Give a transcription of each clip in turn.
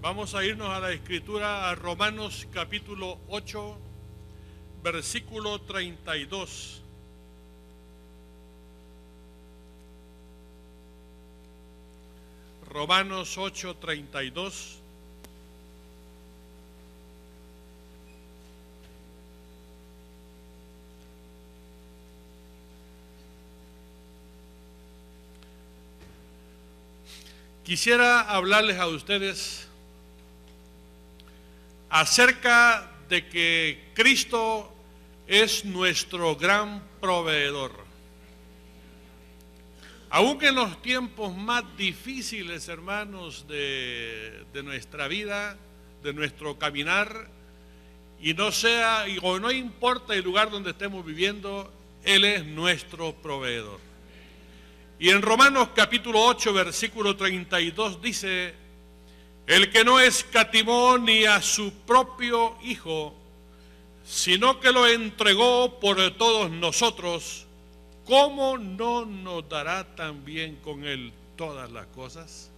Vamos a irnos a la Escritura, a Romanos capítulo 8, versículo 32. Romanos 8, 32. Quisiera hablarles a ustedes acerca de que Cristo es nuestro gran proveedor. Aunque en los tiempos más difíciles, hermanos, de nuestra vida, de nuestro caminar, y no importa el lugar donde estemos viviendo, Él es nuestro proveedor. Y en Romanos capítulo 8, versículo 32 dice: el que no escatimó ni a su propio Hijo, sino que lo entregó por todos nosotros, ¿cómo no nos dará también con Él todas las cosas?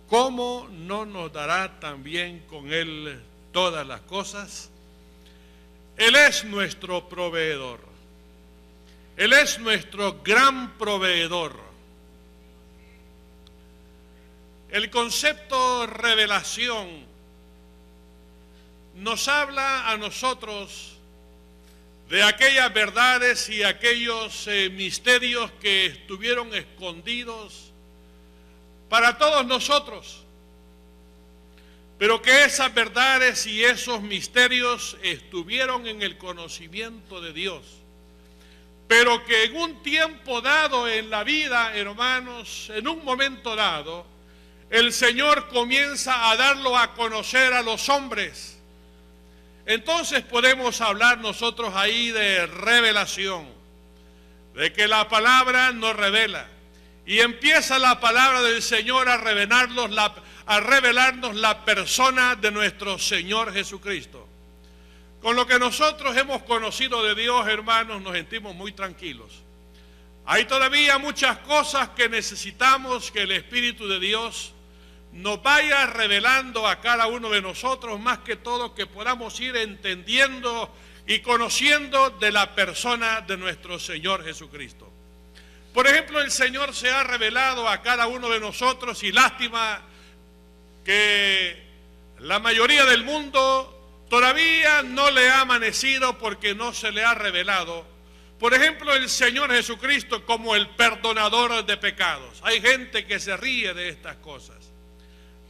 ¿Cómo no nos dará también con Él todas las cosas? Él es nuestro proveedor. Él es nuestro gran proveedor. El concepto revelación nos habla a nosotros de aquellas verdades y aquellos misterios que estuvieron escondidos para todos nosotros, pero que esas verdades y esos misterios estuvieron en el conocimiento de Dios, pero que en un tiempo dado en la vida, hermanos, en un momento dado, el Señor comienza a darlo a conocer a los hombres. Entonces podemos hablar nosotros ahí de revelación, de que la palabra nos revela. Y empieza la palabra del Señor a revelarnos la persona de nuestro Señor Jesucristo. Con lo que nosotros hemos conocido de Dios, hermanos, nos sentimos muy tranquilos. Hay todavía muchas cosas que necesitamos que el Espíritu de Dios nos vaya revelando a cada uno de nosotros, más que todo que podamos ir entendiendo y conociendo de la persona de nuestro Señor Jesucristo. Por ejemplo, el Señor se ha revelado a cada uno de nosotros, y lástima que la mayoría del mundo todavía no le ha amanecido porque no se le ha revelado. Por ejemplo, el Señor Jesucristo como el perdonador de pecados. Hay gente que se ríe de estas cosas.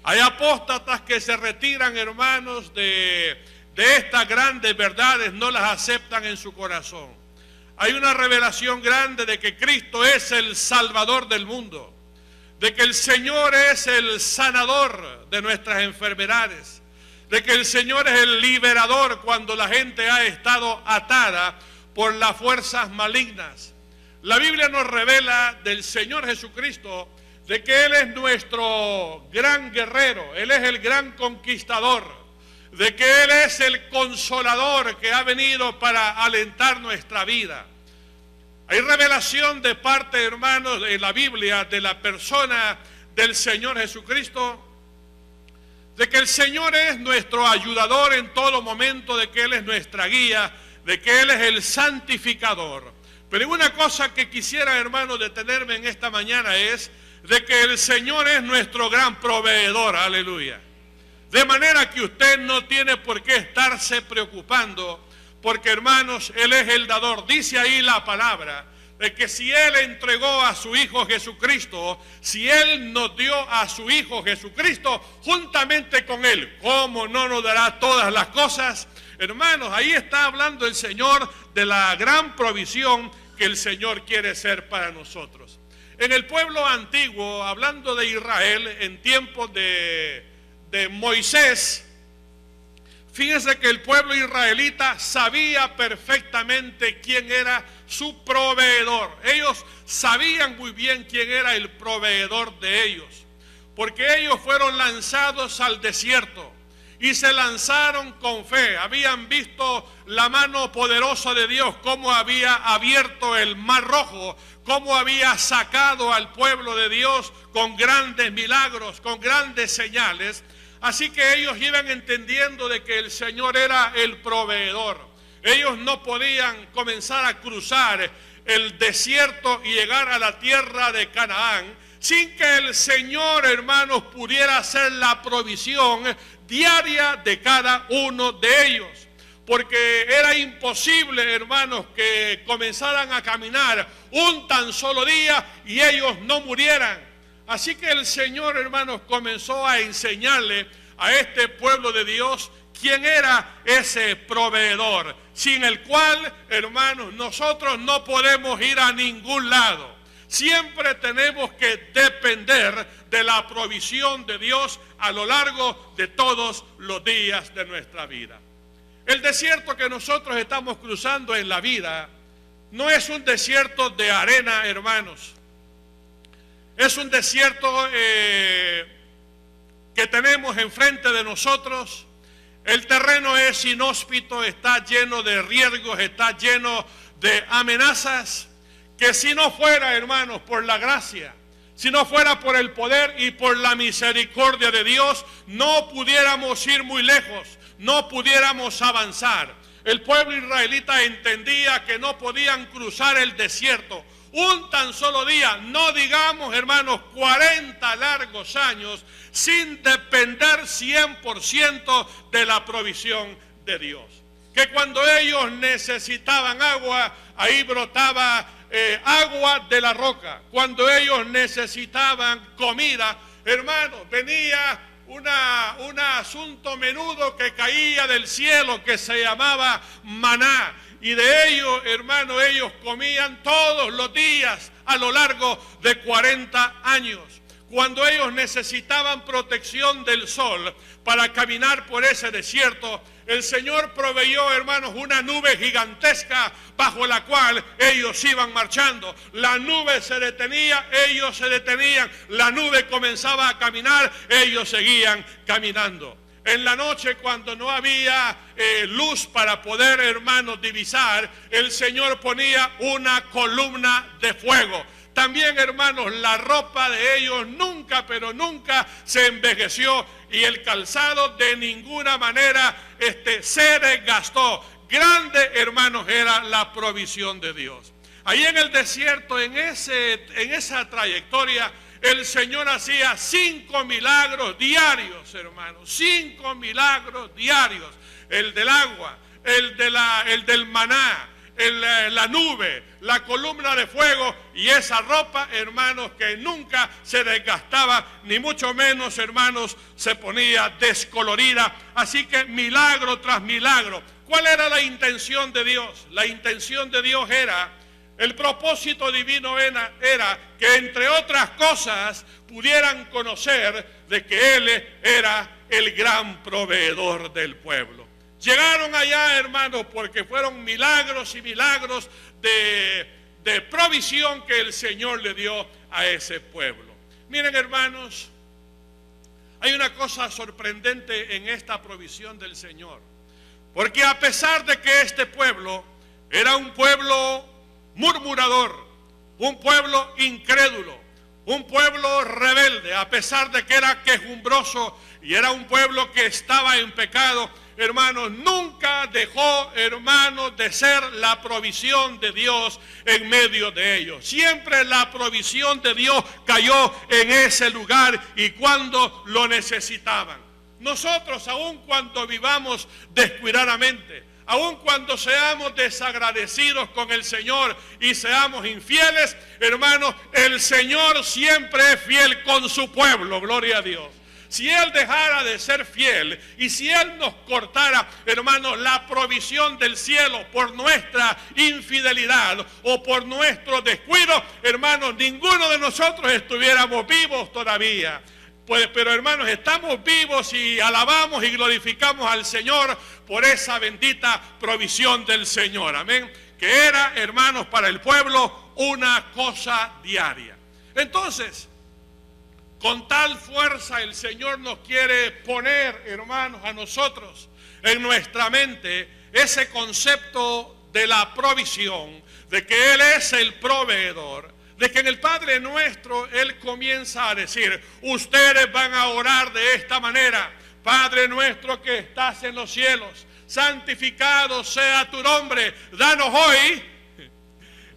Hay apóstatas que se retiran, hermanos, de estas grandes verdades, no las aceptan en su corazón. Hay una revelación grande de que Cristo es el Salvador del mundo, de que el Señor es el sanador de nuestras enfermedades, de que el Señor es el liberador cuando la gente ha estado atada por las fuerzas malignas. La Biblia nos revela del Señor Jesucristo de que Él es nuestro gran guerrero, Él es el gran conquistador, de que Él es el consolador que ha venido para alentar nuestra vida. Hay revelación de parte, hermanos, de la Biblia, de la persona del Señor Jesucristo, de que el Señor es nuestro ayudador en todo momento, de que Él es nuestra guía, de que Él es el santificador. Pero hay una cosa que quisiera, hermano, detenerme en esta mañana, es de que el Señor es nuestro gran proveedor, aleluya. De manera que usted no tiene por qué estarse preocupando, porque, hermanos, Él es el dador. Dice ahí la palabra de que si Él entregó a su Hijo Jesucristo, si Él nos dio a su Hijo Jesucristo, juntamente con Él, ¿cómo no nos dará todas las cosas? Hermanos, ahí está hablando el Señor de la gran provisión que el Señor quiere ser para nosotros. En el pueblo antiguo, hablando de Israel, en tiempos de Moisés, fíjense que el pueblo israelita sabía perfectamente quién era su proveedor. Ellos sabían muy bien quién era el proveedor de ellos, porque ellos fueron lanzados al desierto y se lanzaron con fe. Habían visto la mano poderosa de Dios, cómo había abierto el Mar Rojo, cómo había sacado al pueblo de Dios con grandes milagros, con grandes señales. Así que ellos iban entendiendo de que el Señor era el proveedor. Ellos no podían comenzar a cruzar el desierto y llegar a la tierra de Canaán sin que el Señor, hermanos, pudiera hacer la provisión diaria de cada uno de ellos. Porque era imposible, hermanos, que comenzaran a caminar un tan solo día y ellos no murieran. Así que el Señor, hermanos, comenzó a enseñarle a este pueblo de Dios quién era ese proveedor, sin el cual, hermanos, nosotros no podemos ir a ningún lado. Siempre tenemos que depender de la provisión de Dios a lo largo de todos los días de nuestra vida. El desierto que nosotros estamos cruzando en la vida no es un desierto de arena, hermanos. Es un desierto que tenemos enfrente de nosotros. El terreno es inhóspito, está lleno de riesgos, está lleno de amenazas, que si no fuera, hermanos, por la gracia, si no fuera por el poder y por la misericordia de Dios, no pudiéramos ir muy lejos, no pudiéramos avanzar. El pueblo israelita entendía que no podían cruzar el desierto un tan solo día, no digamos, hermanos, 40 largos años, sin depender 100% de la provisión de Dios. Que cuando ellos necesitaban agua, ahí brotaba agua de la roca. Cuando ellos necesitaban comida, hermanos, venía un asunto menudo que caía del cielo que se llamaba maná. Y de ellos, hermanos, ellos comían todos los días a lo largo de 40 años. Cuando ellos necesitaban protección del sol para caminar por ese desierto, el Señor proveyó, hermanos, una nube gigantesca bajo la cual ellos iban marchando. La nube se detenía, ellos se detenían. La nube comenzaba a caminar, ellos seguían caminando. En la noche, cuando no había luz para poder, hermanos, divisar, el Señor ponía una columna de fuego. También, hermanos, la ropa de ellos nunca, pero nunca se envejeció y el calzado de ninguna manera se desgastó. Grande, hermanos, era la provisión de Dios. Ahí en el desierto, en esa trayectoria, el Señor hacía 5 milagros diarios, hermanos, 5 milagros diarios. El del agua, el del maná, la nube, la columna de fuego y esa ropa, hermanos, que nunca se desgastaba, ni mucho menos, hermanos, se ponía descolorida. Así que milagro tras milagro. ¿Cuál era la intención de Dios? La intención de Dios era, el propósito divino era que, entre otras cosas, pudieran conocer de que Él era el gran proveedor del pueblo. Llegaron allá, hermanos, porque fueron milagros y milagros de provisión que el Señor le dio a ese pueblo. Miren, hermanos, hay una cosa sorprendente en esta provisión del Señor. Porque a pesar de que este pueblo era un pueblo murmurador, un pueblo incrédulo, un pueblo rebelde, a pesar de que era quejumbroso y era un pueblo que estaba en pecado, hermanos, nunca dejó, hermanos, de ser la provisión de Dios en medio de ellos. Siempre la provisión de Dios cayó en ese lugar y cuando lo necesitaban. Nosotros, aun cuando vivamos descuidadamente, aun cuando seamos desagradecidos con el Señor y seamos infieles, hermanos, el Señor siempre es fiel con su pueblo, gloria a Dios. Si Él dejara de ser fiel y si Él nos cortara, hermanos, la provisión del cielo por nuestra infidelidad o por nuestro descuido, hermanos, ninguno de nosotros estuviéramos vivos todavía. Pues, pero hermanos, estamos vivos y alabamos y glorificamos al Señor por esa bendita provisión del Señor, amén, que era, hermanos, para el pueblo una cosa diaria. Entonces, con tal fuerza el Señor nos quiere poner, hermanos, a nosotros en nuestra mente ese concepto de la provisión, de que Él es el proveedor, de que en el Padre Nuestro Él comienza a decir, ustedes van a orar de esta manera, Padre nuestro que estás en los cielos, santificado sea tu nombre. Danos hoy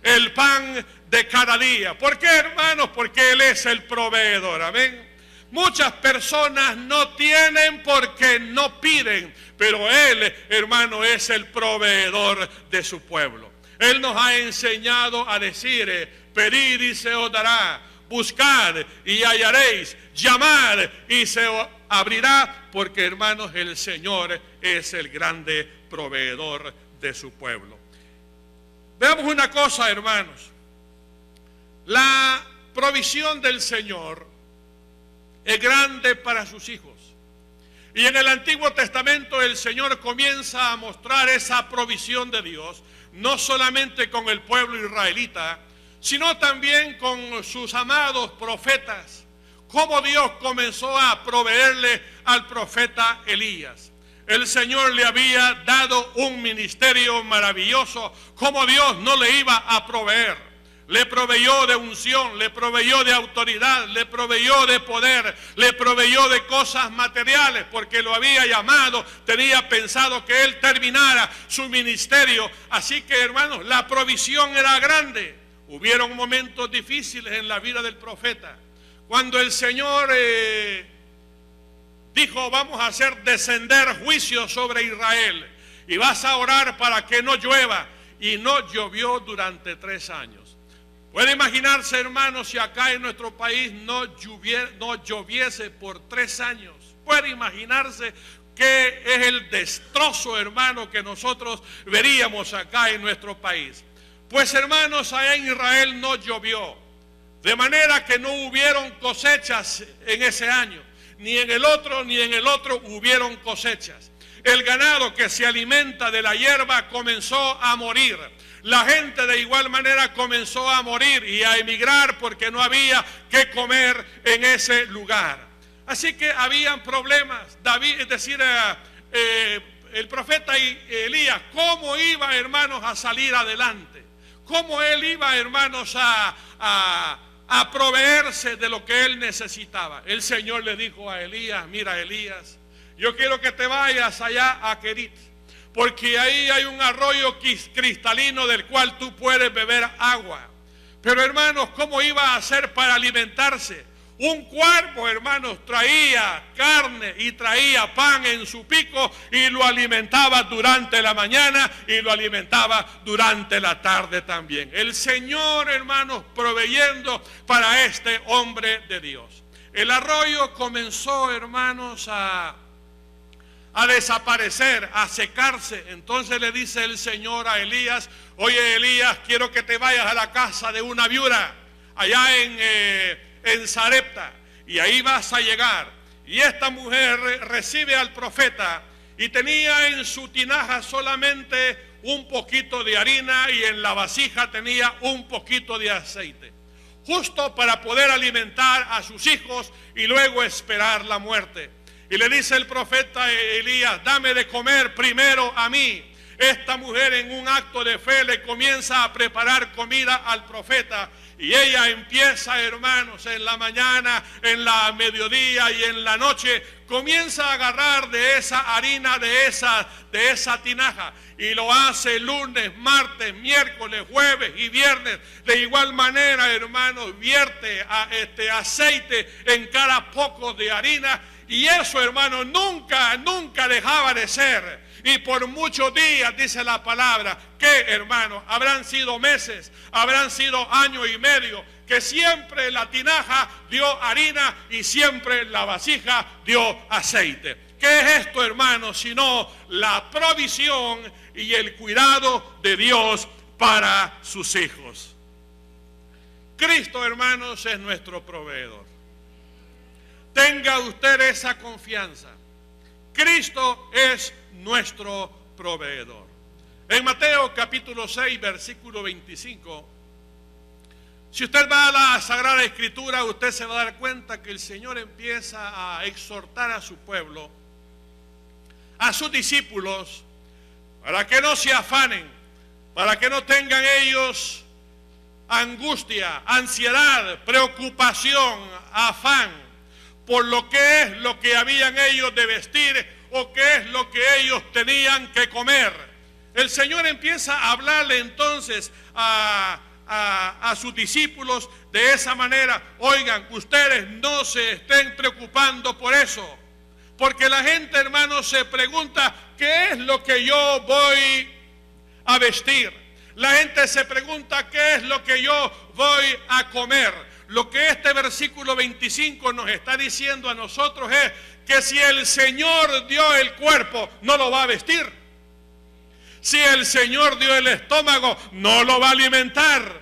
el pan de cada día. ¿Por qué, hermanos? Porque Él es el proveedor. Amén. Muchas personas no tienen porque no piden, pero Él, hermano, es el proveedor de su pueblo. Él nos ha enseñado a decir, pedid y se os dará, buscad y hallaréis, llamad y se os abrirá, porque, hermanos, el Señor es el grande proveedor de su pueblo. Veamos una cosa, hermanos. La provisión del Señor es grande para sus hijos. Y en el Antiguo Testamento el Señor comienza a mostrar esa provisión de Dios, no solamente con el pueblo israelita, sino también con sus amados profetas. Cómo Dios comenzó a proveerle al profeta Elías. El Señor le había dado un ministerio maravilloso. Cómo Dios no le iba a proveer. Le proveyó de unción, le proveyó de autoridad, le proveyó de poder, le proveyó de cosas materiales, porque lo había llamado, tenía pensado que él terminara su ministerio. Así que, hermanos, la provisión era grande. Hubieron momentos difíciles en la vida del profeta. Cuando el Señor dijo, vamos a hacer descender juicio sobre Israel, y vas a orar para que no llueva, y no llovió durante 3 años. Puede imaginarse, hermanos, si acá en nuestro país no lloviese por 3 años. Puede imaginarse que es el destrozo, hermano, que nosotros veríamos acá en nuestro país. Pues, hermanos, allá en Israel no llovió, de manera que no hubieron cosechas en ese año, ni en el otro hubieron cosechas. El ganado que se alimenta de la hierba comenzó a morir. La gente de igual manera comenzó a morir y a emigrar porque no había que comer en ese lugar. Así que habían problemas. David, es decir, el profeta Elías, ¿cómo iba, hermanos, a salir adelante? ¿Cómo él iba, hermanos, a proveerse de lo que él necesitaba? El Señor le dijo a Elías, mira, Elías, yo quiero que te vayas allá a Querit, porque ahí hay un arroyo cristalino del cual tú puedes beber agua. Pero, hermanos, ¿cómo iba a hacer para alimentarse? Un cuervo, hermanos, traía carne y traía pan en su pico y lo alimentaba durante la mañana y lo alimentaba durante la tarde también. El Señor, hermanos, proveyendo para este hombre de Dios. El arroyo comenzó, hermanos, a desaparecer, a secarse. Entonces le dice el Señor a Elías, oye, Elías, quiero que te vayas a la casa de una viuda allá en Sarepta, y ahí vas a llegar. Y esta mujer recibe al profeta y tenía en su tinaja solamente un poquito de harina y en la vasija tenía un poquito de aceite, justo para poder alimentar a sus hijos y luego esperar la muerte. Y le dice el profeta Elías, dame de comer primero a mí. Esta mujer, en un acto de fe, le comienza a preparar comida al profeta. Y ella empieza, hermanos, en la mañana, en la mediodía y en la noche, comienza a agarrar de esa harina, de esa tinaja. Y lo hace lunes, martes, miércoles, jueves y viernes. De igual manera, hermanos, vierte aceite en cada poco de harina. Y eso, hermano, nunca dejaba de ser. Y por muchos días, dice la palabra, que, hermano, habrán sido meses, habrán sido año y medio, que siempre la tinaja dio harina y siempre la vasija dio aceite. ¿Qué es esto, hermano? Sino la provisión y el cuidado de Dios para sus hijos. Cristo, hermanos, es nuestro proveedor. Tenga usted esa confianza. Cristo es nuestro proveedor. En Mateo capítulo 6, versículo 25, si usted va a la Sagrada Escritura, usted se va a dar cuenta que el Señor empieza a exhortar a su pueblo, a sus discípulos, para que no se afanen, para que no tengan ellos angustia, ansiedad, preocupación, afán, por lo que es lo que habían ellos de vestir o qué es lo que ellos tenían que comer. El Señor empieza a hablarle entonces a sus discípulos de esa manera. Oigan, ustedes no se estén preocupando por eso, porque la gente, hermanos, se pregunta, ¿qué es lo que yo voy a vestir? La gente se pregunta, ¿qué es lo que yo voy a comer? Lo que este versículo 25 nos está diciendo a nosotros es que si el Señor dio el cuerpo, no lo va a vestir. Si el Señor dio el estómago, no lo va a alimentar.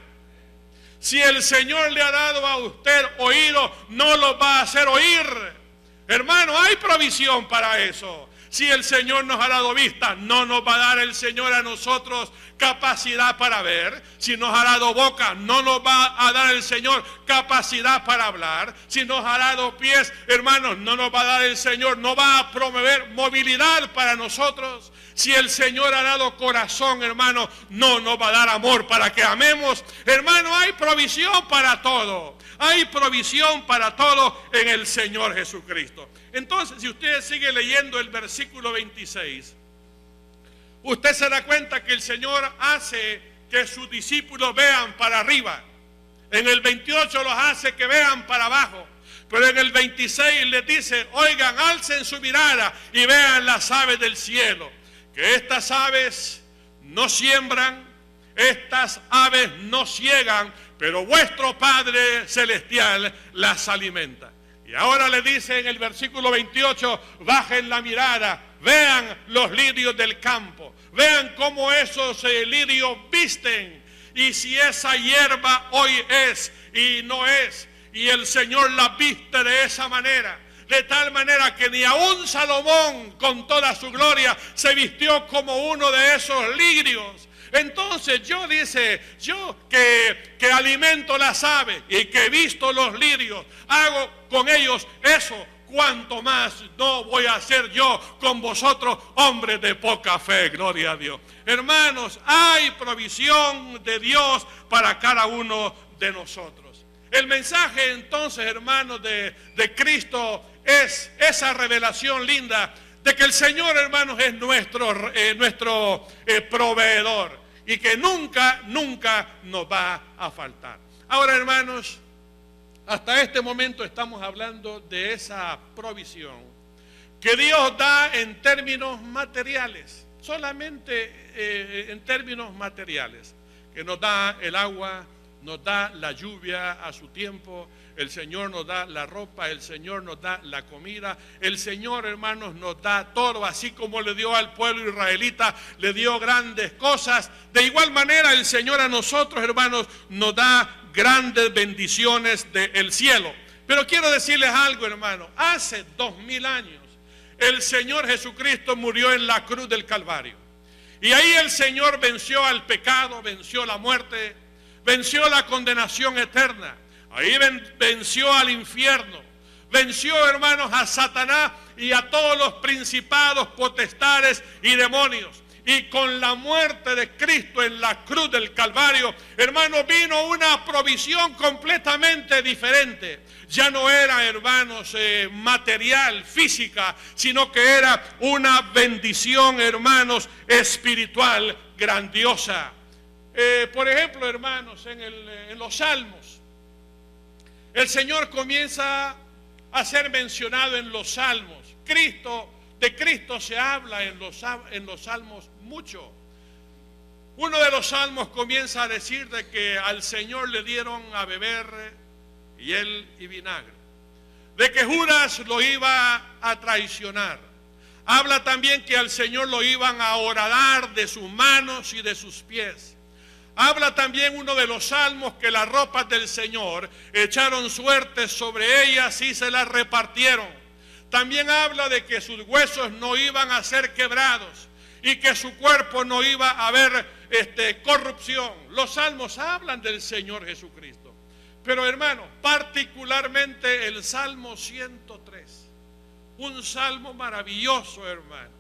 Si el Señor le ha dado a usted oído, no lo va a hacer oír. Hermano, hay provisión para eso. Si el Señor nos ha dado vista, no nos va a dar el Señor a nosotros capacidad para ver. Si nos ha dado boca, no nos va a dar el Señor capacidad para hablar. Si nos ha dado pies, hermanos, no nos va a dar el Señor, no va a promover movilidad para nosotros. Si el Señor ha dado corazón, hermano, no nos va a dar amor para que amemos. Hermano, hay provisión para todo. Hay provisión para todo en el Señor Jesucristo. Entonces, si usted sigue leyendo el versículo 26, usted se da cuenta que el Señor hace que sus discípulos vean para arriba. En el 28 los hace que vean para abajo. Pero en el 26 les dice, oigan, alcen su mirada y vean las aves del cielo. Que estas aves no siembran, estas aves no ciegan, pero vuestro Padre Celestial las alimenta. Y ahora le dice en el versículo 28, bajen la mirada, vean los lirios del campo, vean cómo esos lirios visten, y si esa hierba hoy es y no es, y el Señor la viste de esa manera, de tal manera que ni aun Salomón con toda su gloria se vistió como uno de esos lirios. Entonces yo que alimento las aves y que he visto los lirios, hago con ellos eso, cuanto más no voy a hacer yo con vosotros, hombres de poca fe. Gloria a Dios. Hermanos, hay provisión de Dios para cada uno de nosotros. El mensaje entonces, hermanos, de Cristo es esa revelación linda de que el Señor, hermanos, es nuestro proveedor y que nunca nos va a faltar. Ahora, hermanos, hasta este momento estamos hablando de esa provisión que Dios da en términos materiales, solamente en términos materiales, que nos da el agua, nos da la lluvia a su tiempo, el Señor nos da la ropa, el Señor nos da la comida, el Señor, hermanos, nos da todo, así como le dio al pueblo israelita, le dio grandes cosas. De igual manera el Señor a nosotros, hermanos, nos da grandes bendiciones del cielo. Pero quiero decirles algo, hermano, hace 2000 años el Señor Jesucristo murió en la cruz del Calvario. Y ahí el Señor venció al pecado, venció la muerte, venció la condenación eterna. Ahí venció al infierno, venció, hermanos, a Satanás y a todos los principados, potestades y demonios. Y con la muerte de Cristo en la cruz del Calvario, hermanos, vino una provisión completamente diferente. Ya no era, hermanos, material, física, sino que era una bendición, hermanos, espiritual grandiosa. Por ejemplo, hermanos, en los Salmos, el Señor comienza a ser mencionado en los Salmos. De Cristo se habla en los Salmos mucho. Uno de los Salmos comienza a decir de que al Señor le dieron a beber hiel y vinagre, de que Judas lo iba a traicionar. Habla también que al Señor lo iban a horadar de sus manos y de sus pies. Habla también uno de los salmos que las ropas del Señor echaron suerte sobre ellas y se las repartieron. También habla de que sus huesos no iban a ser quebrados y que su cuerpo no iba a haber corrupción. Los salmos hablan del Señor Jesucristo. Pero, hermano, particularmente el Salmo 103, un salmo maravilloso, hermano.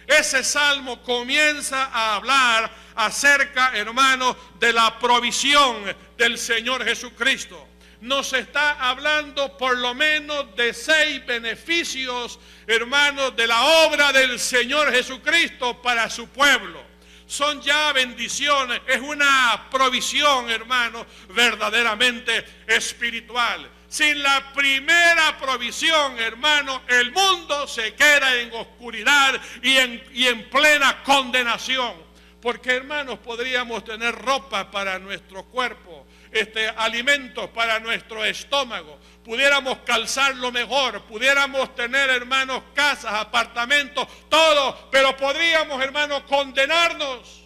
Ese salmo comienza a hablar acerca, hermano, de la provisión del Señor Jesucristo. nos está hablando por lo menos de 6 beneficios, hermanos, de la obra del Señor Jesucristo para su pueblo. Son ya bendiciones, es una provisión, hermanos, verdaderamente espiritual. Sin la primera provisión, hermano, el mundo se queda en oscuridad y en plena condenación. Porque, hermanos, podríamos tener ropa para nuestro cuerpo, alimentos para nuestro estómago, pudiéramos calzarlo mejor, pudiéramos tener, hermanos, casas, apartamentos, todo, pero podríamos, hermanos, condenarnos.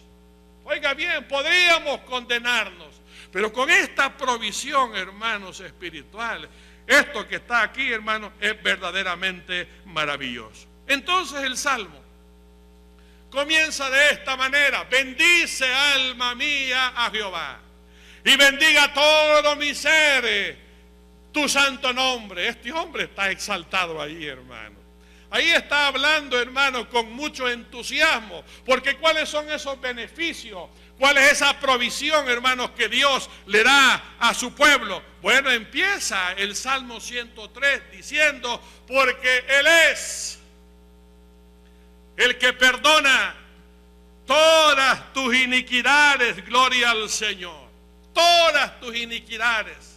Oiga bien, podríamos condenarnos. Pero con esta provisión, hermanos, espiritual, esto que está aquí, hermanos, es verdaderamente maravilloso. Entonces el Salmo comienza de esta manera: bendice, alma mía, a Jehová, y bendiga todo mi ser tu santo nombre. Este hombre está exaltado ahí, hermano. Ahí está hablando, hermano, con mucho entusiasmo, porque ¿cuáles son esos beneficios? ¿Cuál es esa provisión, hermanos, que Dios le da a su pueblo? Bueno, empieza el Salmo 103 diciendo: porque Él es el que perdona todas tus iniquidades, gloria al Señor, todas tus iniquidades.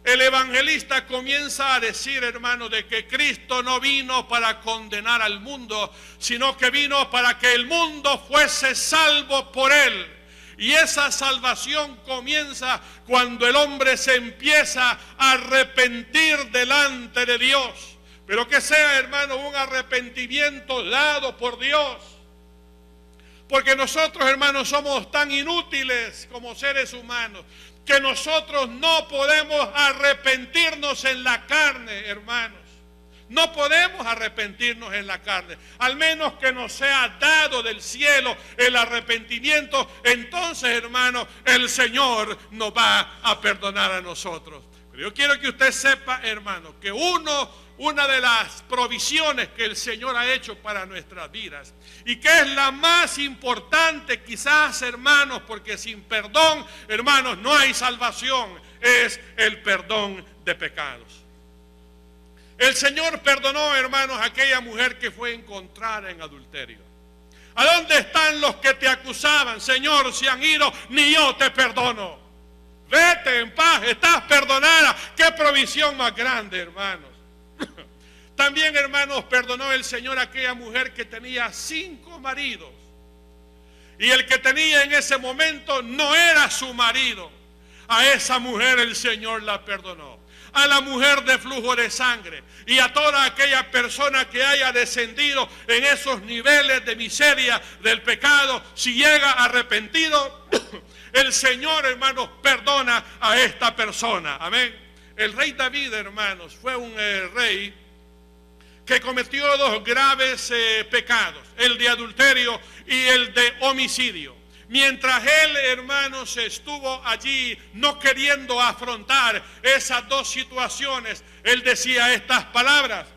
El evangelista comienza a decir, hermano, de que Cristo no vino para condenar al mundo, sino que vino para que el mundo fuese salvo por Él. Y esa salvación comienza cuando el hombre se empieza a arrepentir delante de Dios. Pero que sea, hermano, un arrepentimiento dado por Dios. Porque nosotros, hermanos, somos tan inútiles como seres humanos que nosotros no podemos arrepentirnos en la carne, hermanos. No podemos arrepentirnos en la carne, al menos que nos sea dado del cielo el arrepentimiento. Entonces, hermano, el Señor nos va a perdonar a nosotros. Pero yo quiero que usted sepa, hermano, que una de las provisiones que el Señor ha hecho para nuestras vidas, y que es la más importante quizás, hermanos, porque sin perdón, hermanos, no hay salvación, es el perdón de pecados. El Señor perdonó, hermanos, a aquella mujer que fue encontrada en adulterio. ¿A dónde están los que te acusaban? Señor, se han ido, ni yo te perdono. Vete en paz, estás perdonada. Qué provisión más grande, hermanos. También, hermanos, perdonó el Señor a aquella mujer que tenía 5 maridos. Y el que tenía en ese momento no era su marido. A esa mujer el Señor la perdonó. A la mujer de flujo de sangre y a toda aquella persona que haya descendido en esos niveles de miseria del pecado, si llega arrepentido, el Señor, hermanos, perdona a esta persona. Amén. El rey David, hermanos, fue un rey que cometió 2 graves pecados, el de adulterio y el de homicidio. Mientras él, hermanos, estuvo allí no queriendo afrontar esas 2 situaciones, él decía estas palabras.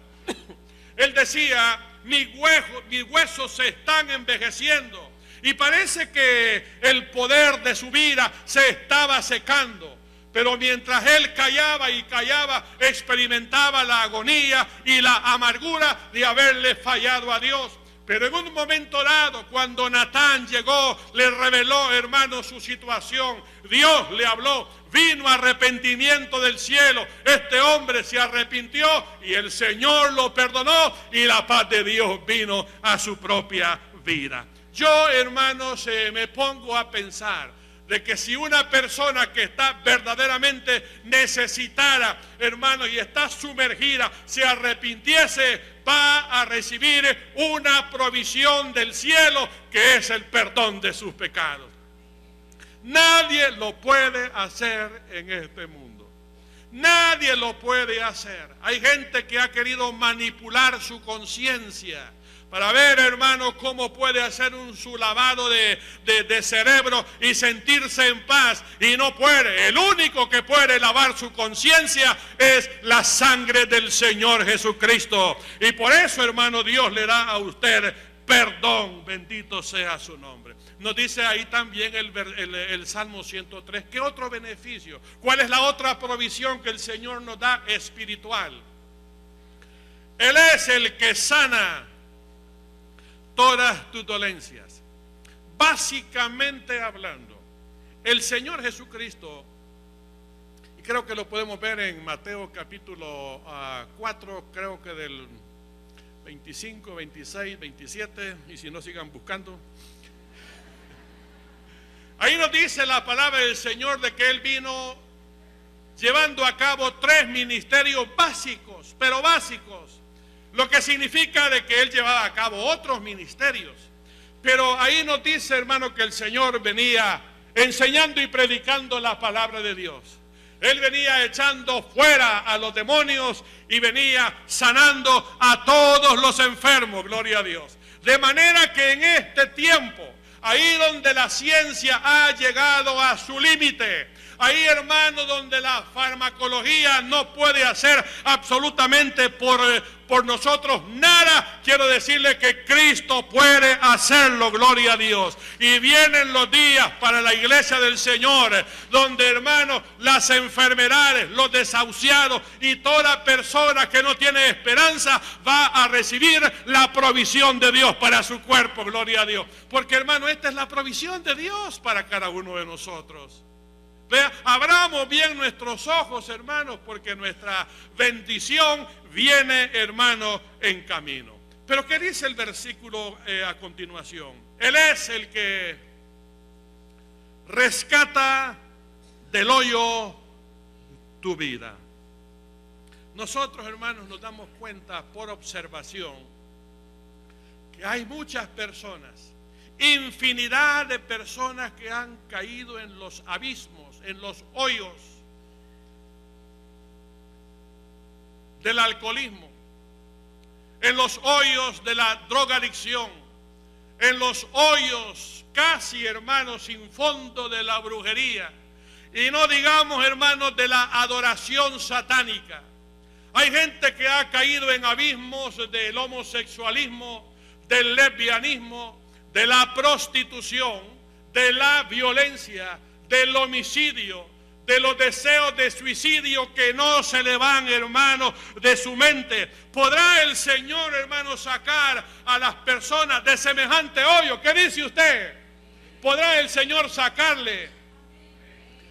Él decía: mis huesos se están envejeciendo, y parece que el poder de su vida se estaba secando. Pero mientras él callaba y callaba, experimentaba la agonía y la amargura de haberle fallado a Dios. Pero en un momento dado, cuando Natán llegó, le reveló, hermano, su situación. Dios le habló, vino arrepentimiento del cielo. Este hombre se arrepintió y el Señor lo perdonó y la paz de Dios vino a su propia vida. Yo, hermanos, me pongo a pensar de que si una persona que está verdaderamente necesitada, hermano, y está sumergida, se arrepintiese, va a recibir una provisión del cielo, que es el perdón de sus pecados. Nadie lo puede hacer en este mundo. Nadie lo puede hacer. Hay gente que ha querido manipular su conciencia para ver, hermano, cómo puede hacer su lavado de cerebro y sentirse en paz. Y no puede. El único que puede lavar su conciencia es la sangre del Señor Jesucristo. Y por eso, hermano, Dios le da a usted perdón, bendito sea su nombre. Nos dice ahí también el Salmo 103, ¿qué otro beneficio? ¿Cuál es la otra provisión que el Señor nos da espiritual? Él es el que sana todas tus dolencias. Básicamente hablando, el Señor Jesucristo, y creo que lo podemos ver en Mateo capítulo 4, creo que del 25, 26, 27, y si no sigan buscando. Ahí nos dice la palabra del Señor de que Él vino llevando a cabo 3 ministerios básicos, pero básicos, lo que significa de que Él llevaba a cabo otros ministerios. Pero ahí nos dice, hermano, que el Señor venía enseñando y predicando la palabra de Dios. Él venía echando fuera a los demonios y venía sanando a todos los enfermos, gloria a Dios. De manera que en este tiempo, ahí donde la ciencia ha llegado a su límite, ahí, hermano, donde la farmacología no puede hacer absolutamente por nosotros nada, quiero decirle que Cristo puede hacerlo, gloria a Dios. Y vienen los días para la iglesia del Señor, donde, hermano, las enfermedades, los desahuciados y toda persona que no tiene esperanza va a recibir la provisión de Dios para su cuerpo, gloria a Dios. Porque, hermano, esta es la provisión de Dios para cada uno de nosotros. Abramos bien nuestros ojos, hermanos, porque nuestra bendición viene, hermano, en camino. Pero ¿qué dice el versículo a continuación? Él es el que rescata del hoyo tu vida. Nosotros, hermanos, nos damos cuenta por observación que hay muchas personas, infinidad de personas que han caído en los abismos, en los hoyos del alcoholismo, en los hoyos de la drogadicción, en los hoyos casi, hermanos, sin fondo de la brujería, y no digamos, hermanos, de la adoración satánica. Hay gente que ha caído en abismos del homosexualismo, del lesbianismo, de la prostitución, de la violencia, del homicidio, de los deseos de suicidio que no se le van, hermano, de su mente. ¿Podrá el Señor, hermano, sacar a las personas de semejante hoyo? ¿Qué dice usted? ¿Podrá el Señor sacarle?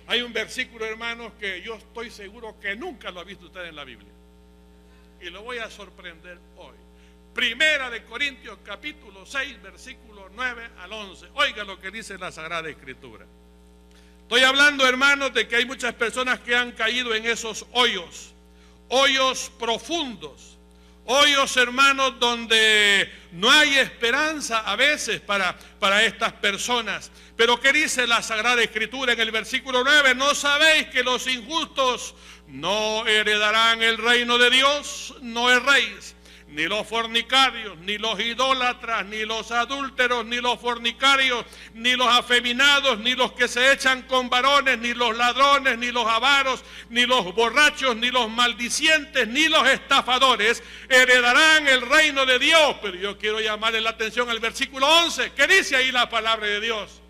Hay un versículo, hermanos, que yo estoy seguro que nunca lo ha visto usted en la Biblia, y lo voy a sorprender hoy. Primera de Corintios capítulo 6, versículo 9 al 11. Oiga lo que dice la Sagrada Escritura. Estoy hablando, hermanos, de que hay muchas personas que han caído en esos hoyos, hoyos profundos, hoyos, hermanos, donde no hay esperanza a veces para estas personas. Pero ¿qué dice la Sagrada Escritura en el versículo 9? ¿No sabéis que los injustos no heredarán el reino de Dios? No erréis. Ni los fornicarios, ni los idólatras, ni los adúlteros, ni los fornicarios, ni los afeminados, ni los que se echan con varones, ni los ladrones, ni los avaros, ni los borrachos, ni los maldicientes, ni los estafadores heredarán el reino de Dios. Pero yo quiero llamarle la atención al versículo 11. ¿Qué dice ahí la palabra de Dios?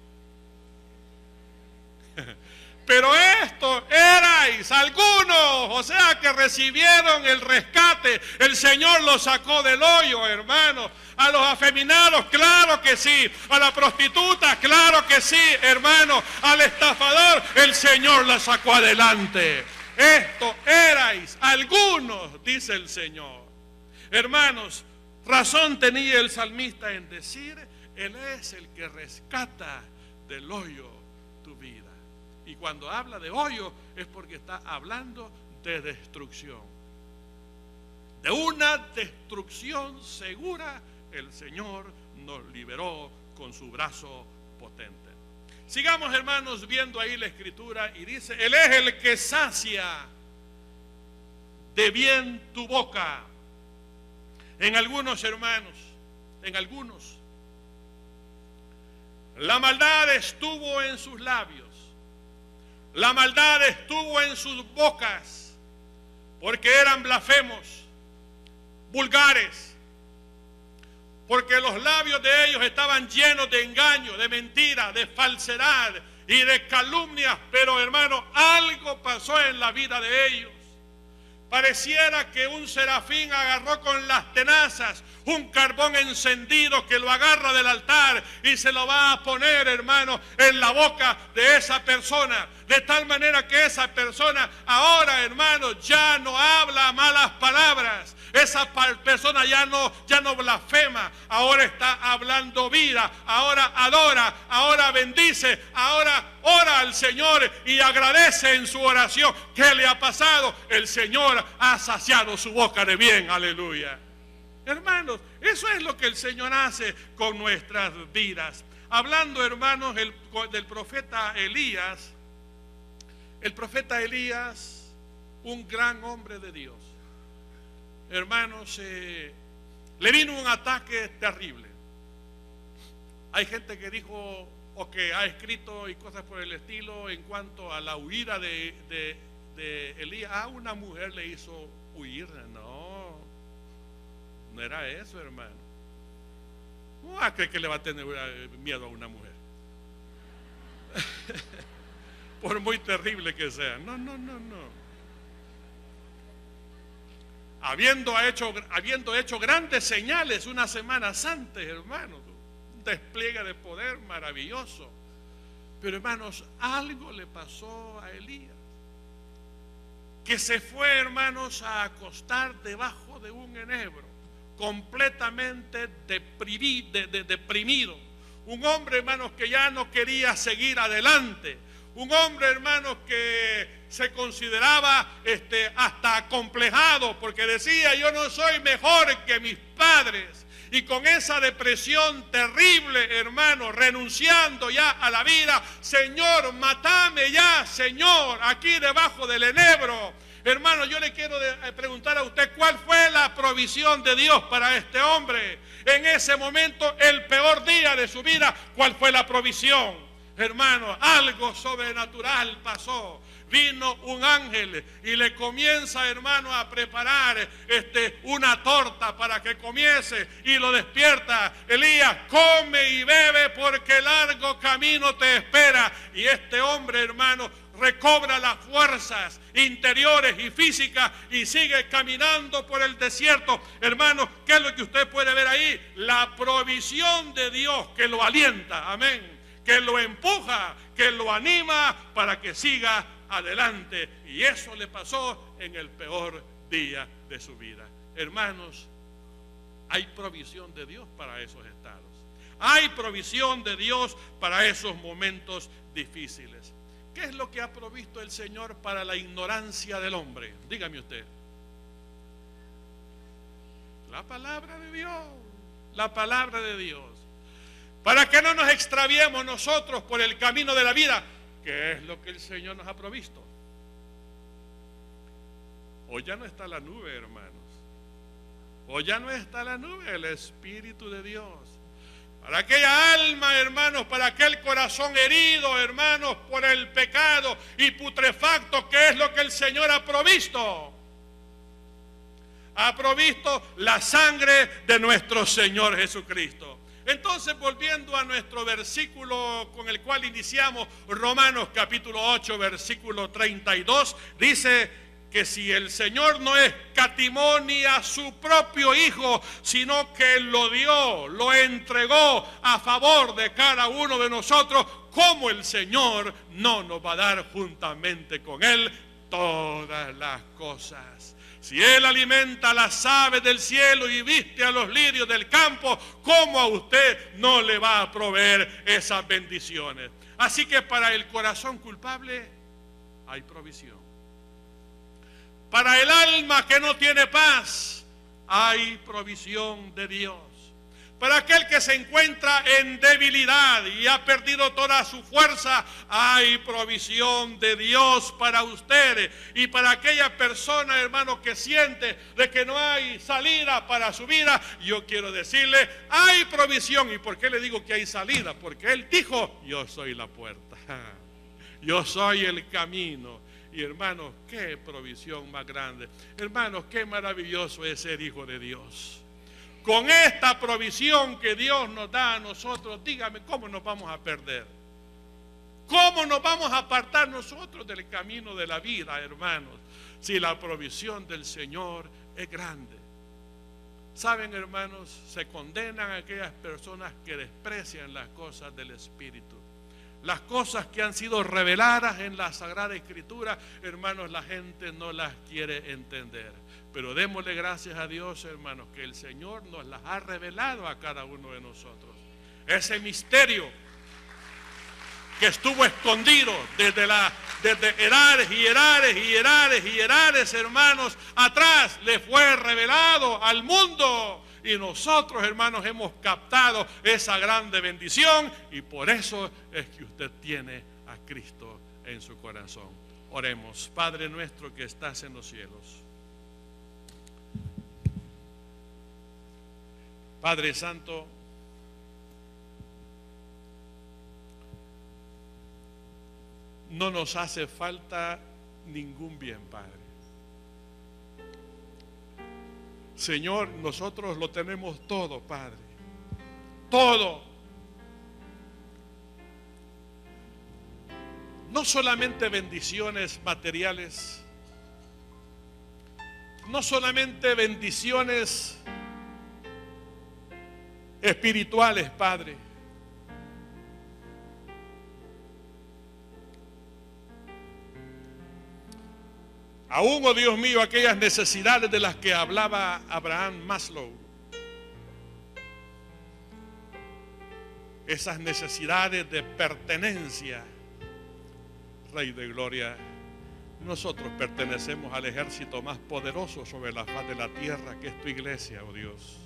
Pero esto erais algunos, o sea que recibieron el rescate. El Señor los sacó del hoyo, hermano. A los afeminados, claro que sí. A la prostituta, claro que sí, hermano. Al estafador, el Señor la sacó adelante. Esto erais algunos, dice el Señor. Hermanos, razón tenía el salmista en decir: Él es el que rescata del hoyo tu vida. Y cuando habla de hoyo es porque está hablando de destrucción. De una destrucción segura, el Señor nos liberó con su brazo potente. Sigamos, hermanos, viendo ahí la Escritura y dice: Él es el que sacia de bien tu boca. En algunos, hermanos, en algunos, la maldad estuvo en sus labios. La maldad estuvo en sus bocas, porque eran blasfemos, vulgares, porque los labios de ellos estaban llenos de engaño, de mentira, de falsedad y de calumnias. Pero hermano, algo pasó en la vida de ellos. Pareciera que un serafín agarró con las tenazas un carbón encendido que lo agarra del altar y se lo va a poner, hermano, en la boca de esa persona. De tal manera que esa persona ahora, hermano, ya no habla malas palabras. Esa persona ya no blasfema. Ahora está hablando vida. Ahora adora. Ahora bendice. Ahora ora al Señor y agradece en su oración. ¿Qué le ha pasado? El Señor ha saciado su boca de bien. Aleluya. Hermanos, eso es lo que el Señor hace con nuestras vidas. Hablando, hermanos, del profeta Elías. El profeta Elías, un gran hombre de Dios. Hermanos, le vino un ataque terrible. Hay gente que dijo o que ha escrito y cosas por el estilo en cuanto a la huida de Elías. A una mujer le hizo huir. No era eso, hermano. ¿Cómo va a creer que le va a tener miedo a una mujer? Por muy terrible que sea. No. Habiendo hecho grandes señales unas semanas antes, hermanos, un despliegue de poder maravilloso. Pero hermanos, algo le pasó a Elías, que se fue, hermanos, a acostar debajo de un enebro, completamente deprimido. Un hombre, hermanos, que ya no quería seguir adelante. Un hombre, hermanos, que se consideraba hasta acomplejado, porque decía: yo no soy mejor que mis padres. Y con esa depresión terrible, hermano, renunciando ya a la vida: Señor, mátame ya, Señor, aquí debajo del enebro. Hermano, yo le quiero preguntar a usted: ¿cuál fue la provisión de Dios para este hombre? En ese momento, el peor día de su vida, ¿cuál fue la provisión? Hermano, algo sobrenatural pasó. Vino un ángel y le comienza, hermano, a preparar una torta para que comiese, y lo despierta. Elías, come y bebe porque largo camino te espera. Y este hombre, hermano, recobra las fuerzas interiores y físicas y sigue caminando por el desierto. Hermano, ¿qué es lo que usted puede ver ahí? La provisión de Dios que lo alienta, amén, que lo empuja, que lo anima para que siga adelante. Y eso le pasó en el peor día de su vida. Hermanos, hay provisión de Dios para esos estados. Hay provisión de Dios para esos momentos difíciles. ¿Qué es lo que ha provisto el Señor para la ignorancia del hombre? Dígame usted. La palabra de Dios. La palabra de Dios. Para que no nos extraviemos nosotros por el camino de la vida. ¿Qué es lo que el Señor nos ha provisto? Hoy ya no está la nube, hermanos. Hoy ya no está la nube, el Espíritu de Dios. Para aquella alma, hermanos, para aquel corazón herido, hermanos, por el pecado y putrefacto, ¿qué es lo que el Señor ha provisto? Ha provisto la sangre de nuestro Señor Jesucristo. Entonces, volviendo a nuestro versículo con el cual iniciamos, Romanos capítulo 8, versículo 32, dice que si el Señor no escatimó ni a su propio Hijo, sino que lo dio, lo entregó a favor de cada uno de nosotros, ¿cómo el Señor no nos va a dar juntamente con Él todas las cosas? Si Él alimenta a las aves del cielo y viste a los lirios del campo, ¿cómo a usted no le va a proveer esas bendiciones? Así que para el corazón culpable hay provisión. Para el alma que no tiene paz hay provisión de Dios. Para aquel que se encuentra en debilidad y ha perdido toda su fuerza, hay provisión de Dios para usted. Y para aquella persona, hermano, que siente de que no hay salida para su vida, yo quiero decirle, hay provisión. ¿Y por qué le digo que hay salida? Porque Él dijo: yo soy la puerta, yo soy el camino. Y hermanos, qué provisión más grande. Hermanos, qué maravilloso es ser hijo de Dios. con esta provisión que Dios nos da a nosotros, dígame, ¿cómo nos vamos a perder? ¿Cómo nos vamos a apartar nosotros del camino de la vida, hermanos, si la provisión del Señor es grande? Saben, hermanos, se condenan a aquellas personas que desprecian las cosas del Espíritu. Las cosas que han sido reveladas en la Sagrada Escritura, hermanos, la gente no las quiere entender. Pero démosle gracias a Dios, hermanos, que el Señor nos las ha revelado a cada uno de nosotros. Ese misterio que estuvo escondido desde edades y edades y edades y edades, hermanos, atrás, le fue revelado al mundo. Y nosotros, hermanos, hemos captado esa grande bendición, y por eso es que usted tiene a Cristo en su corazón. Oremos. Padre nuestro que estás en los cielos, Padre Santo, no nos hace falta ningún bien, Padre. Señor, nosotros lo tenemos todo, Padre. Todo. No solamente bendiciones materiales, no solamente bendiciones espirituales, Padre. Aún, oh Dios mío, aquellas necesidades de las que hablaba Abraham Maslow, esas necesidades de pertenencia, Rey de Gloria, nosotros pertenecemos al ejército más poderoso sobre la faz de la tierra, que es tu iglesia, oh Dios.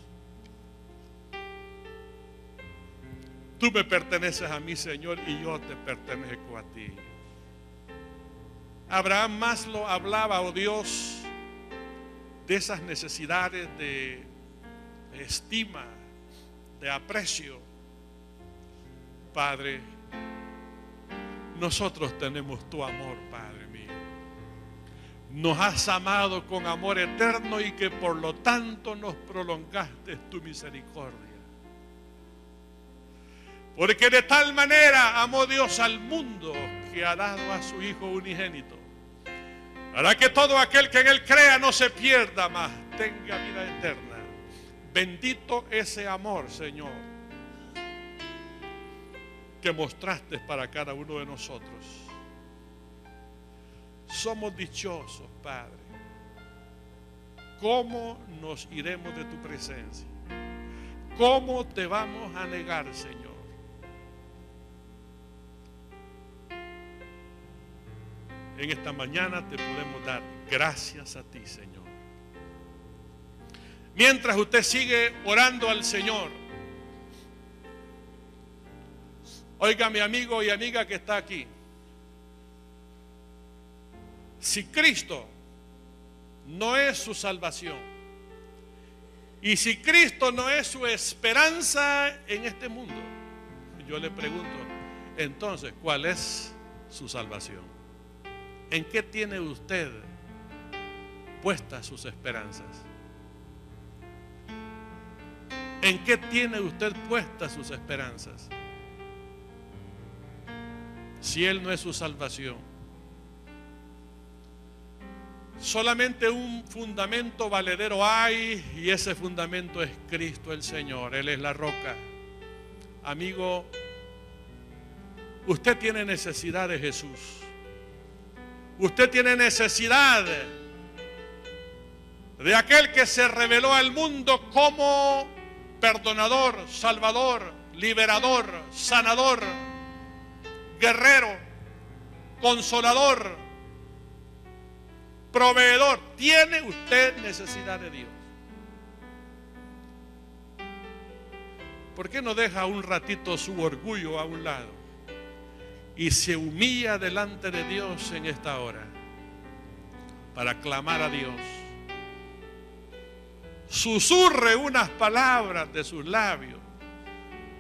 Tú me perteneces a mí, Señor, y yo te pertenezco a ti. Abraham Maslow hablaba, oh Dios, de esas necesidades de estima, de aprecio. Padre, nosotros tenemos tu amor, Padre mío. Nos has amado con amor eterno y que por lo tanto nos prolongaste tu misericordia. Porque de tal manera amó Dios al mundo que ha dado a su Hijo unigénito, para que todo aquel que en Él crea no se pierda, mas tenga vida eterna. Bendito ese amor, Señor, que mostraste para cada uno de nosotros. Somos dichosos, Padre. ¿Cómo nos iremos de tu presencia? ¿Cómo te vamos a negar, Señor? En esta mañana te podemos dar gracias a ti, Señor. Mientras usted sigue orando al Señor, oiga, mi amigo y amiga que está aquí, si Cristo no es su salvación, y si Cristo no es su esperanza en este mundo, yo le pregunto, entonces, ¿cuál es su salvación? ¿En qué tiene usted puestas sus esperanzas? ¿En qué tiene usted puestas sus esperanzas? Si Él no es su salvación, solamente un fundamento valedero hay, y ese fundamento es Cristo el Señor. Él es la roca. Amigo, usted tiene necesidad de Jesús. Usted tiene necesidad de aquel que se reveló al mundo como perdonador, salvador, liberador, sanador, guerrero, consolador, proveedor. Tiene usted necesidad de Dios. ¿Por qué no deja un ratito su orgullo a un lado y se humilla delante de Dios en esta hora para clamar a Dios? Susurre unas palabras de sus labios.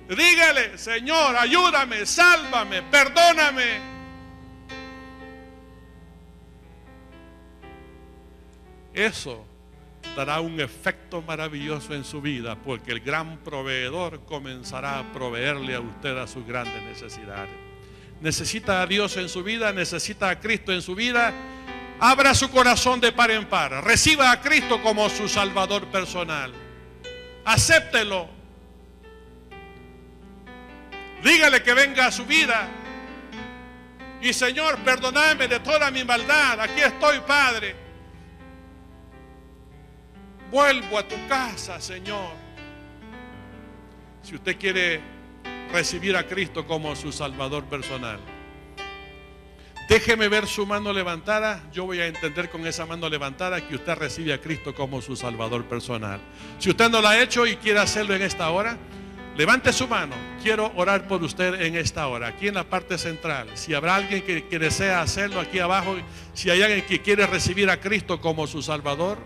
Dígale: Señor, ayúdame, sálvame, perdóname. Eso dará un efecto maravilloso en su vida, porque el gran proveedor comenzará a proveerle a usted a sus grandes necesidades. Necesita a Dios en su vida, necesita a Cristo en su vida. Abra su corazón de par en par, reciba a Cristo como su Salvador personal, acéptelo, dígale que venga a su vida y: Señor, perdóname de toda mi maldad, aquí estoy, Padre, vuelvo a tu casa, Señor. Si usted quiere recibir a Cristo como su Salvador personal, déjeme ver su mano levantada. Yo voy a entender con esa mano levantada que usted recibe a Cristo como su Salvador personal. Si usted no lo ha hecho y quiere hacerlo en esta hora, levante su mano. Quiero orar por usted en esta hora, aquí en la parte central. Si habrá alguien que desea hacerlo, aquí abajo, si hay alguien que quiere recibir a Cristo como su Salvador,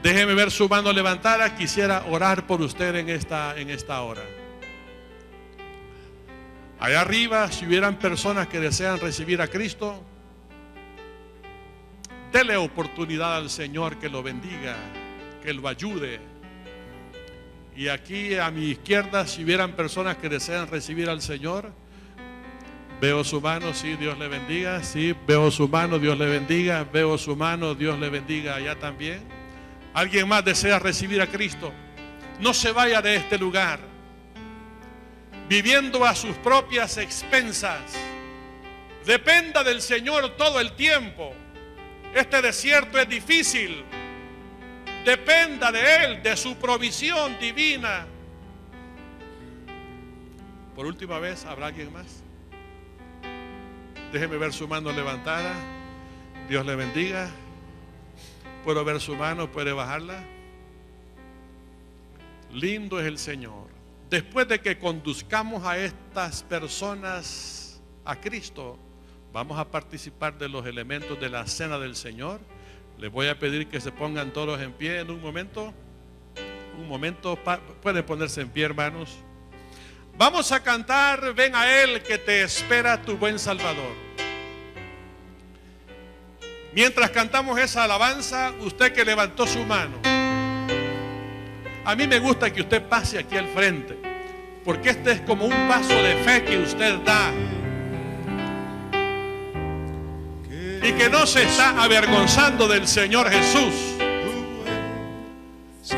déjeme ver su mano levantada. Quisiera orar por usted en esta hora. Allá arriba, si hubieran personas que desean recibir a Cristo, dele oportunidad al Señor que lo bendiga, que lo ayude. Y aquí a mi izquierda, si hubieran personas que desean recibir al Señor, veo su mano, sí, Dios le bendiga. Sí, veo su mano, Dios le bendiga. Veo su mano, Dios le bendiga allá también. ¿Alguien más desea recibir a Cristo? No se vaya de este lugar viviendo a sus propias expensas. Dependa del Señor todo el tiempo. Este desierto es difícil. Dependa de Él, de su provisión divina. Por última vez, ¿habrá alguien más? Déjeme ver su mano levantada. Dios le bendiga. ¿Puedo ver su mano? ¿Puede bajarla? Lindo es el Señor. Después de que conduzcamos a estas personas a Cristo, vamos a participar de los elementos de la cena del Señor. Les voy a pedir que se pongan todos en pie en un momento. Pueden ponerse en pie, hermanos. Vamos a cantar: ven a Él que te espera tu buen Salvador. Mientras cantamos esa alabanza, usted que levantó su mano, a mí me gusta que usted pase aquí al frente, porque este es como un paso de fe que usted da y que no se está avergonzando del Señor Jesús.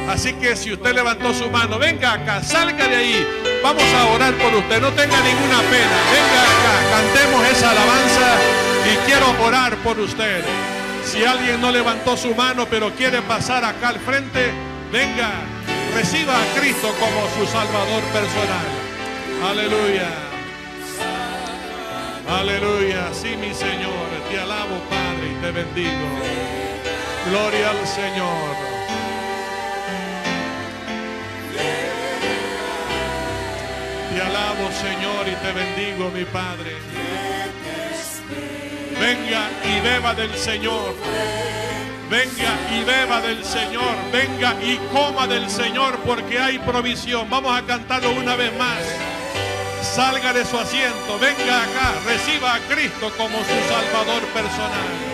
Así que si usted levantó su mano, venga acá, salga de ahí, vamos a orar por usted, no tenga ninguna pena, venga acá, cantemos esa alabanza y quiero orar por usted. Si alguien no levantó su mano pero quiere pasar acá al frente, venga, reciba a Cristo como su Salvador personal. Aleluya. Aleluya. Sí, mi Señor, te alabo, Padre, y te bendigo. Gloria al Señor. Te alabo, Señor, y te bendigo, mi Padre. Venga y beba del Señor. Venga y beba del Señor. Venga y coma del Señor, porque hay provisión. Vamos a cantarlo una vez más. Salga de su asiento, venga acá, reciba a Cristo como su Salvador personal.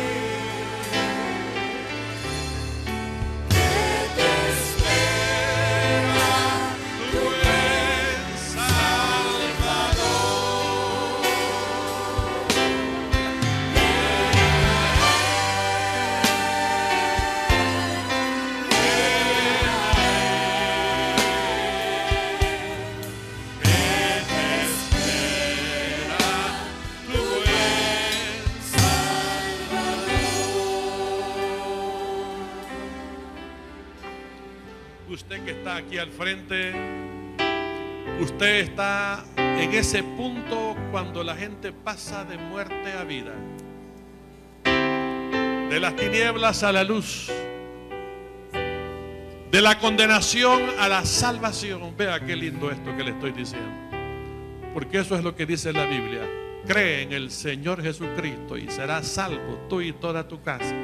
Usted que está aquí al frente, usted está en ese punto cuando la gente pasa de muerte a vida, de las tinieblas a la luz, de la condenación a la salvación. Vea qué lindo esto que le estoy diciendo, porque eso es lo que dice la Biblia. Cree en el Señor Jesucristo y serás salvo tú y toda tu casa.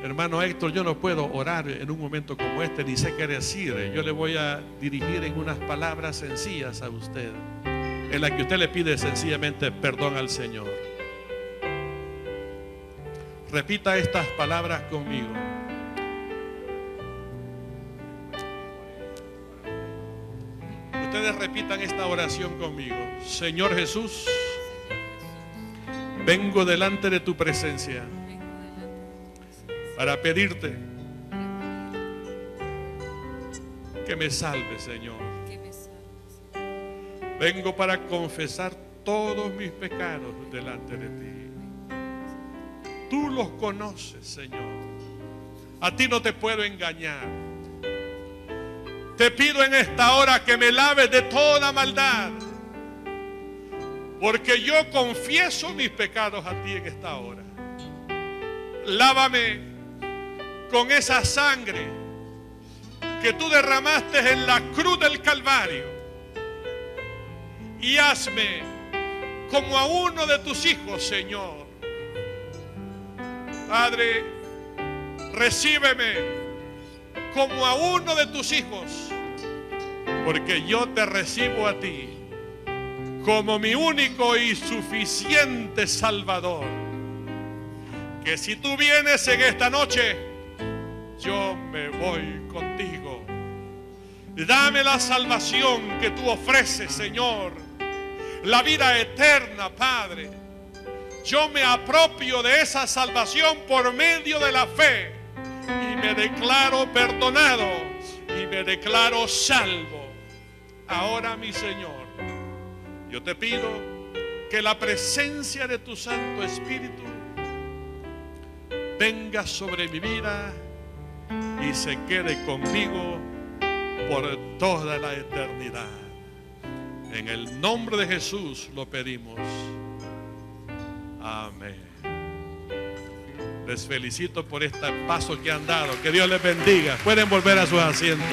Hermano Héctor, yo no puedo orar en un momento como este, ni sé qué decir. Yo le voy a dirigir en unas palabras sencillas a usted, en la que usted le pide sencillamente perdón al Señor. Repita estas palabras conmigo. Ustedes repitan esta oración conmigo. Señor Jesús, vengo delante de tu presencia para pedirte que me salves, Señor. Vengo para confesar todos mis pecados delante de ti. Tú los conoces, Señor. A ti no te puedo engañar. Te pido en esta hora que me laves de toda maldad, porque yo confieso mis pecados a ti en esta hora. Lávame con esa sangre que tú derramaste en la cruz del Calvario y hazme como a uno de tus hijos, Señor. Padre, recíbeme como a uno de tus hijos, porque yo te recibo a ti como mi único y suficiente Salvador. Que si tú vienes en esta noche, yo me voy contigo. Dame la salvación que tú ofreces, Señor, la vida eterna, Padre. Yo me apropio de esa salvación por medio de la fe y me declaro perdonado y me declaro salvo. Ahora, mi Señor, yo te pido que la presencia de tu Santo Espíritu venga sobre mi vida y se quede conmigo por toda la eternidad. En el nombre de Jesús lo pedimos. Amén. Les felicito por este paso que han dado. Que Dios les bendiga. Pueden volver a sus asientos.